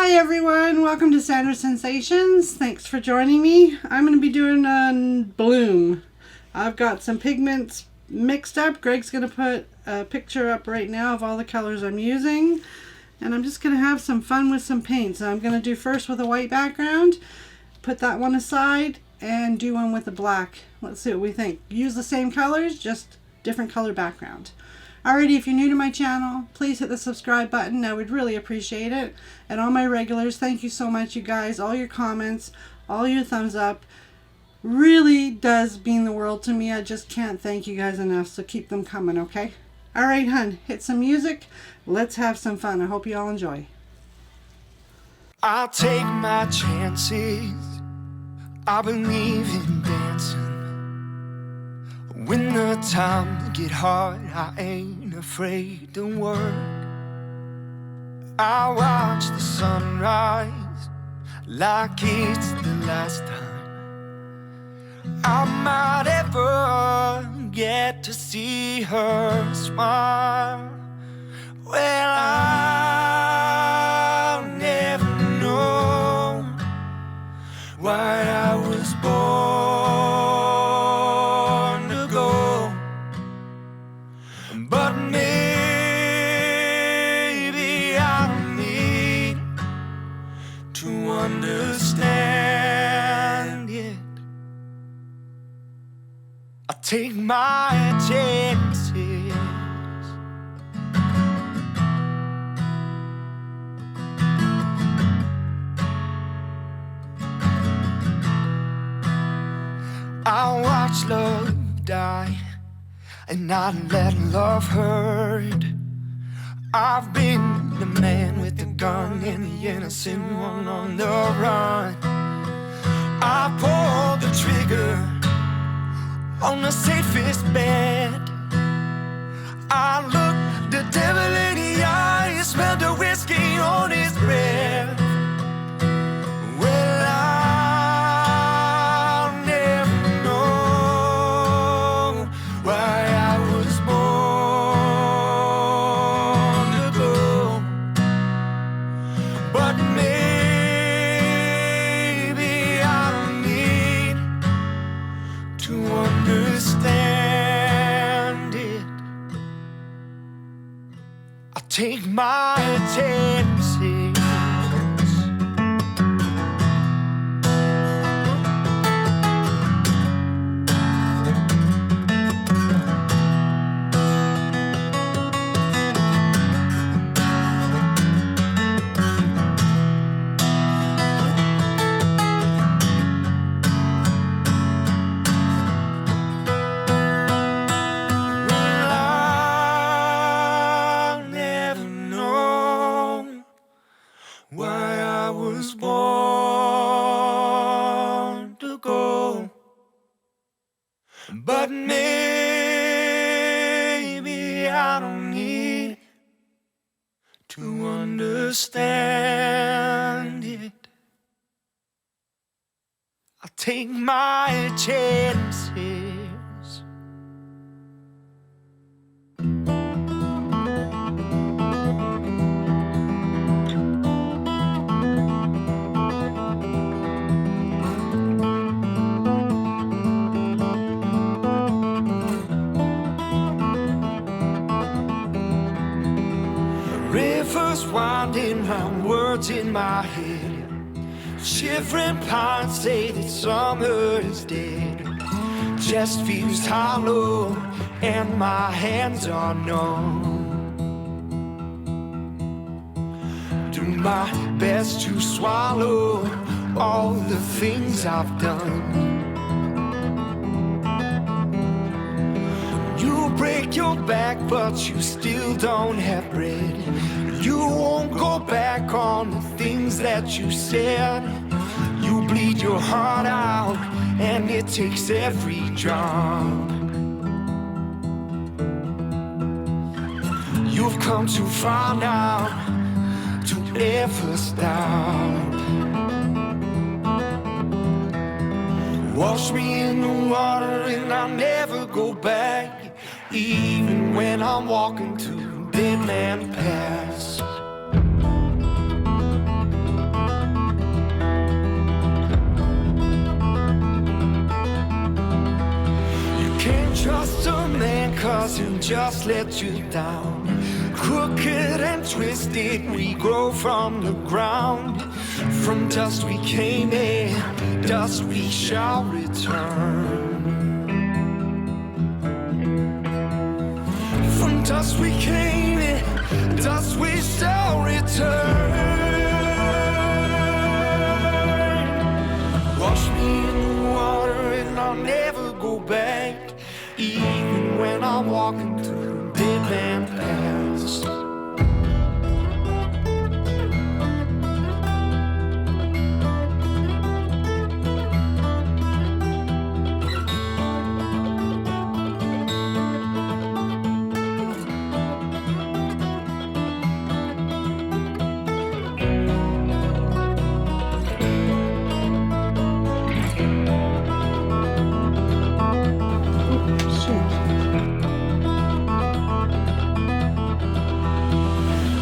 Hi everyone, welcome to Sandra Sensations. Thanks for joining me. I'm going to be doing a bloom. I've got some pigments mixed up. Greg's going to put a picture up right now of all the colors I'm using. And I'm just going to have some fun with some paints. I'm going to do first with a white background, put that one aside, and do one with a black. Let's see what we think. Use the same colors, just different color background. Alrighty, if you're new to my channel, please hit the subscribe button. I would really appreciate it. And all my regulars, thank you so much, you guys. All your comments, all your thumbs up really does mean the world to me. I just can't thank you guys enough, so keep them coming, okay? Alright, hun, hit some music. Let's have some fun. I hope you all enjoy. I'll take my chances. I believe in dancing. When the times get hard, I ain't afraid to work. I watch the sunrise like it's the last time I might ever get to see her smile. Well, I'll never know why I was born to go, but maybe I need to understand it. I take my chances. I watch love die, and I let love hurt. I've been the man with the gun and the innocent one on the run. I pulled the trigger on the safest bet. I looked the devil in the eye, smelled the whiskey on his breath. Well, I'll never know why I was born to go, but maybe I need to understand it. I take my chances. I'll never know why I was born to go, but maybe I don't need to understand it. I'll take my chances. Rivers winding round words in my head. Shivering pines say that summer is dead. Chest feels hollow and my hands are numb. Do my best to swallow all the things I've done. You break your back, but you still don't have bread. You won't go back on the things that you said. You bleed your heart out, and it takes every drop. You've come too far now to ever stop. Wash me in the water and I'll never go back, even when I'm walking to dead man pass. doesn't just let you down. Crooked and twisted, we grow from the ground. From dust we came in, dust we shall return. From dust we came in, dust we shall return. Wash me in the water and I'll never go back, even when I'm walking through dead man paths.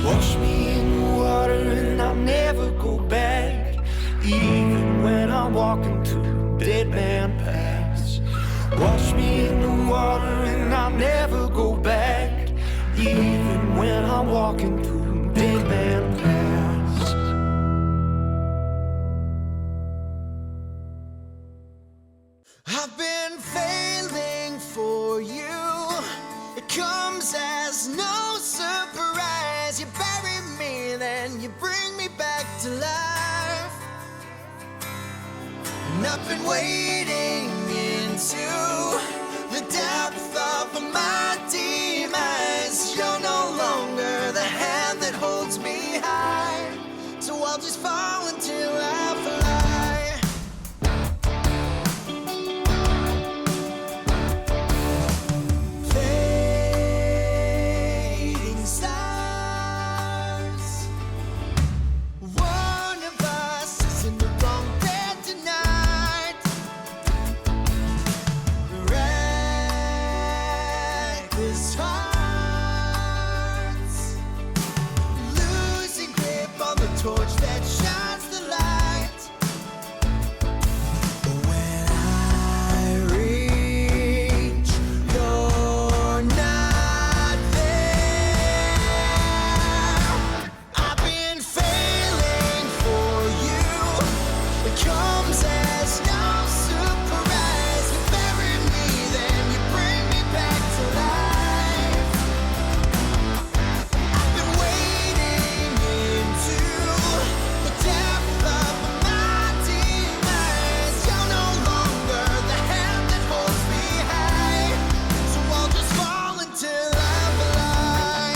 Wash me in the water and I'll never go back, even when I'm walking through dead man paths. Wash me in the water and I'll never go back, even when I'm walking through dead man paths. I've been failing for you. It comes as no surprise. You bury me, then you bring me back to life. And I've been wading into the depth of my demise. You're no longer the hand that holds me high, so I'll just fall until I fly. Fading stars, one of us is in the wrong bed tonight. The reckless hearts losing grip on the torch that shines the light. When I reach, you're not there. I've been failing for you. It comes as no surprise. You bury me, then you bring me back to life. I've been wading into the depth of my demise. You're no longer the hand that holds me high, so I'll just fall until I fly.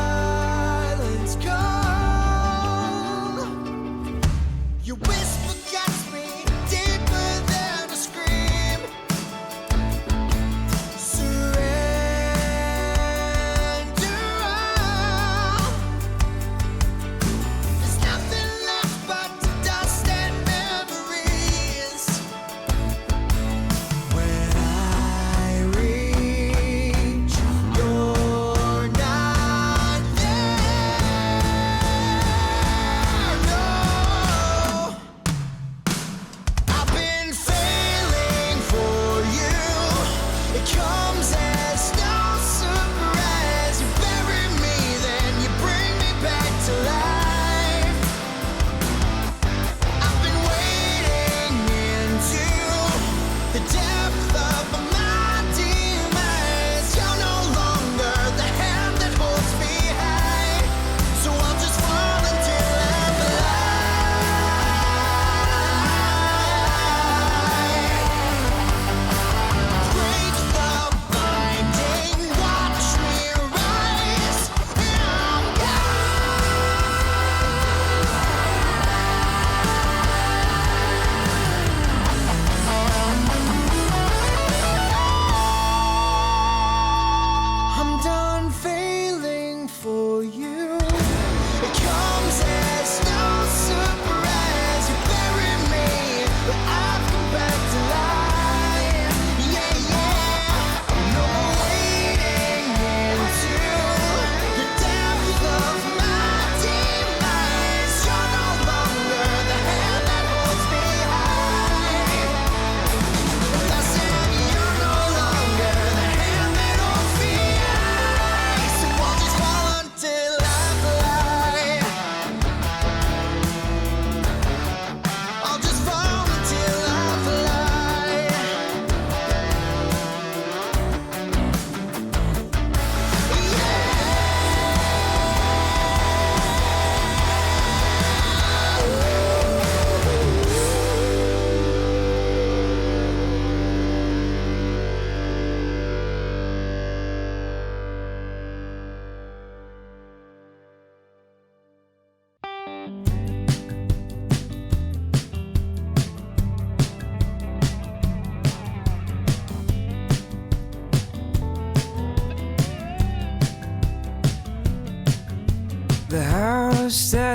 Silence gone. Your whisper cuts me deeper than a scream. Surrender all. There's nothing left but dust and memories. When I reach, you're not there. No.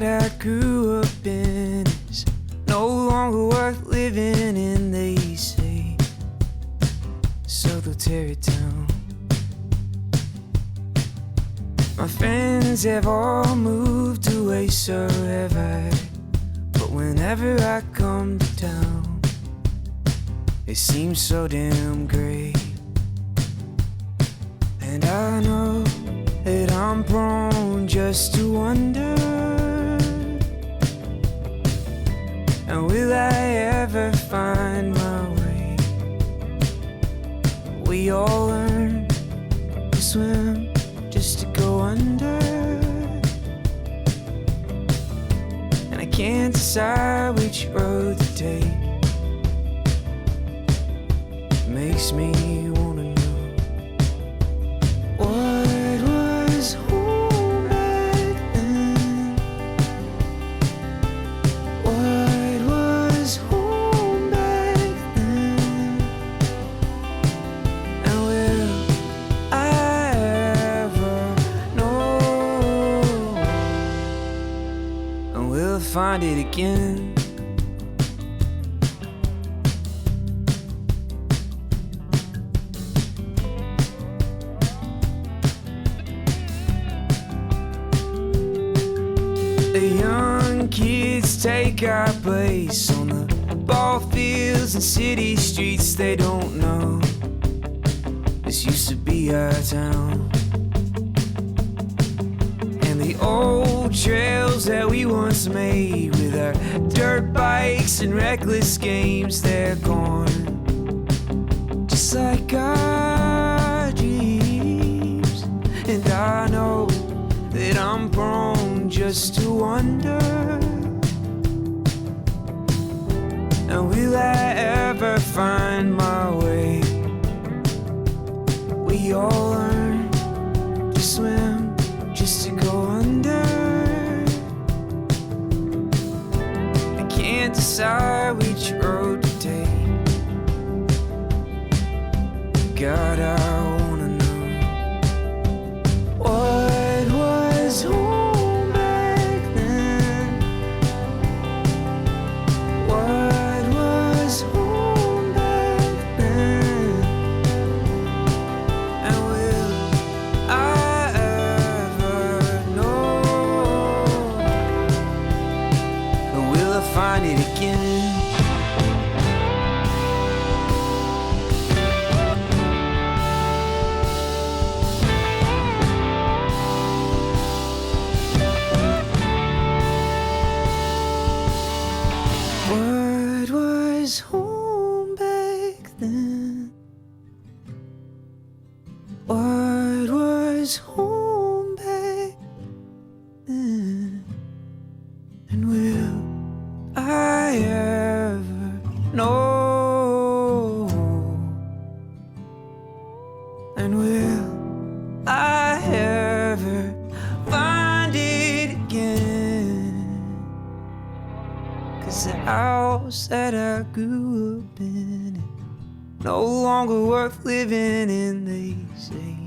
that I grew up in is no longer worth living in, they say, so they'll tear it down. My friends have all moved away, so have I. But whenever I come to town, it seems so damn gray. And I know that I'm prone just to wonder, and will I ever find my way? We all learn to swim just to go under, and I can't decide which road to take. Makes me wanna know what was home back then. What was home back then? And will I ever know? And we'll find it again. The young kids take our place on the ball fields and city streets. They don't know this used to be our town, and the old trails that we once made with our dirt bikes and reckless games, they're gone, just like our dreams. And I know that I'm prone just to wonder, and will I ever find my way? We all learn to swim just to go under. I can't decide which road to take. God, I wanna know what was home back then. What was home back then? And will I ever know? Or will I find it again? What was home back then? What was home back then? And will I ever know? And will I ever find it again? 'Cause the house that I grew up in, no longer worth living in, they say.